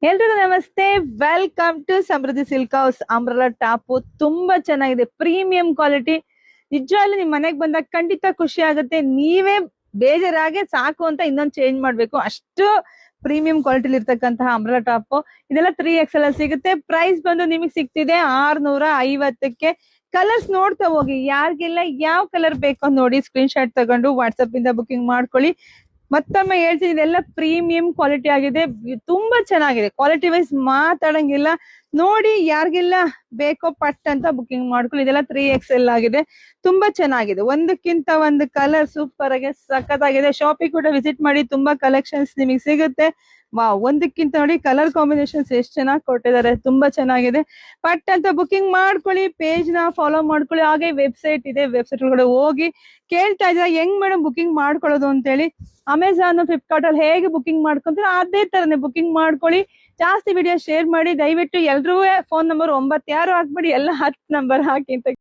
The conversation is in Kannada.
ಎಲ್ರಿಗೂ ನಮಸ್ತೆ. Welcome to Samruddhi silk house. Umbrella top ತುಂಬಾ ಚೆನ್ನಾಗಿದೆ, ಪ್ರೀಮಿಯಂ ಕ್ವಾಲಿಟಿ. ನಿಜವಾಗ್ಲೂ ನಿಮ್ ಮನೆಗ್ ಬಂದಾಗ ಖಂಡಿತ ಖುಷಿ ಆಗುತ್ತೆ. ನೀವೇ ಬೇಜಾರಾಗೆ ಸಾಕು ಅಂತ ಇನ್ನೊಂದು ಚೇಂಜ್ ಮಾಡ್ಬೇಕು, ಅಷ್ಟು ಪ್ರೀಮಿಯಂ ಕ್ವಾಲಿಟಿಲಿ ಇರ್ತಕ್ಕಂತಹ ಅಂಬ್ರೆಲಾ ಟಾಪ್. ಇದೆಲ್ಲ 3XL ಸಿಗುತ್ತೆ. ಪ್ರೈಸ್ ಬಂದು ನಿಮಗೆ ಸಿಗ್ತಿದೆ 650ಕ್ಕೆ. ಕಲರ್ಸ್ ನೋಡ್ತಾ ಹೋಗಿ, ಯಾರಿಗೆಲ್ಲ ಯಾವ ಕಲರ್ ಬೇಕು ಅಂತ ನೋಡಿ ಸ್ಕ್ರೀನ್ ಶಾಟ್ ತಗೊಂಡು ವಾಟ್ಸ್ಆಪ್ ಇಂದ ಬುಕಿಂಗ್ ಮಾಡ್ಕೊಳ್ಳಿ. ಮತ್ತೊಮ್ಮೆ ಹೇಳ್ತೀನಿ, ಇದೆಲ್ಲ ಪ್ರೀಮಿಯಂ ಕ್ವಾಲಿಟಿ ಆಗಿದೆ, ತುಂಬಾ ಚೆನ್ನಾಗಿದೆ. ಕ್ವಾಲಿಟಿ ವೈಸ್ ಮಾತಾಡಂಗಿಲ್ಲ. ನೋಡಿ ಯಾರಿಗೆಲ್ಲ ಬೇಕೋ ಪಟ್ ಅಂತ ಬುಕಿಂಗ್ ಮಾಡ್ಕೊಳ್ಳಿ. ಇದೆಲ್ಲ 3XL ಆಗಿದೆ, ತುಂಬಾ ಚೆನ್ನಾಗಿದೆ. ಒಂದಕ್ಕಿಂತ ಒಂದು ಕಲರ್ ಸೂಪರ್ ಆಗಿ ಸಖತ್ತಾಗಿದೆ. ಶಾಪಿಂಗ್ ಕೂಡ ವಿಸಿಟ್ ಮಾಡಿ, ತುಂಬಾ ಕಲೆಕ್ಷನ್ಸ್ ನಿಮಗೆ ಸಿಗುತ್ತೆ. ಒಂದಕ್ಕಿಂತ ನೋಡಿ ಕಲರ್ ಕಾಂಬಿನೇಷನ್ಸ್ ಎಷ್ಟು ಚೆನ್ನಾಗಿ ಕೊಟ್ಟಿದ್ದಾರೆ, ತುಂಬಾ ಚೆನ್ನಾಗಿದೆ. ಪಟ್ ಅಂತ ಬುಕಿಂಗ್ ಮಾಡ್ಕೊಳ್ಳಿ, ಪೇಜ್ ನ ಫಾಲೋ ಮಾಡ್ಕೊಳ್ಳಿ. ಹಾಗೆ ವೆಬ್ಸೈಟ್ ಇದೆ, ವೆಬ್ಸೈಟ್ ಒಳಗಡೆ ಹೋಗಿ ಕೇಳ್ತಾ ಇದ್ರೆ ಹೆಂಗ್ ಮೇಡಮ್ ಬುಕಿಂಗ್ ಮಾಡ್ಕೊಳ್ಳೋದು ಅಂತ ಹೇಳಿ. ಅಮೆಝಾನ್, ಫ್ಲಿಪ್ಕಾರ್ಟ್ ಅಲ್ಲಿ ಹೇಗೆ ಬುಕಿಂಗ್ ಮಾಡ್ಕೊಂತೀರ ಅದೇ ತರನೇ ಬುಕಿಂಗ್ ಮಾಡ್ಕೊಳ್ಳಿ. ಜಾಸ್ತಿ ವಿಡಿಯೋ ಶೇರ್ ಮಾಡಿ. ದಯವಿಟ್ಟು ಎಲ್ರೂ ಫೋನ್ ನಂಬರ್ 9 ಯಾರು ಹಾಕ್ಬೇಡಿ, ಎಲ್ಲ 10 ನಂಬರ್ ಹಾಕಿ ಅಂತ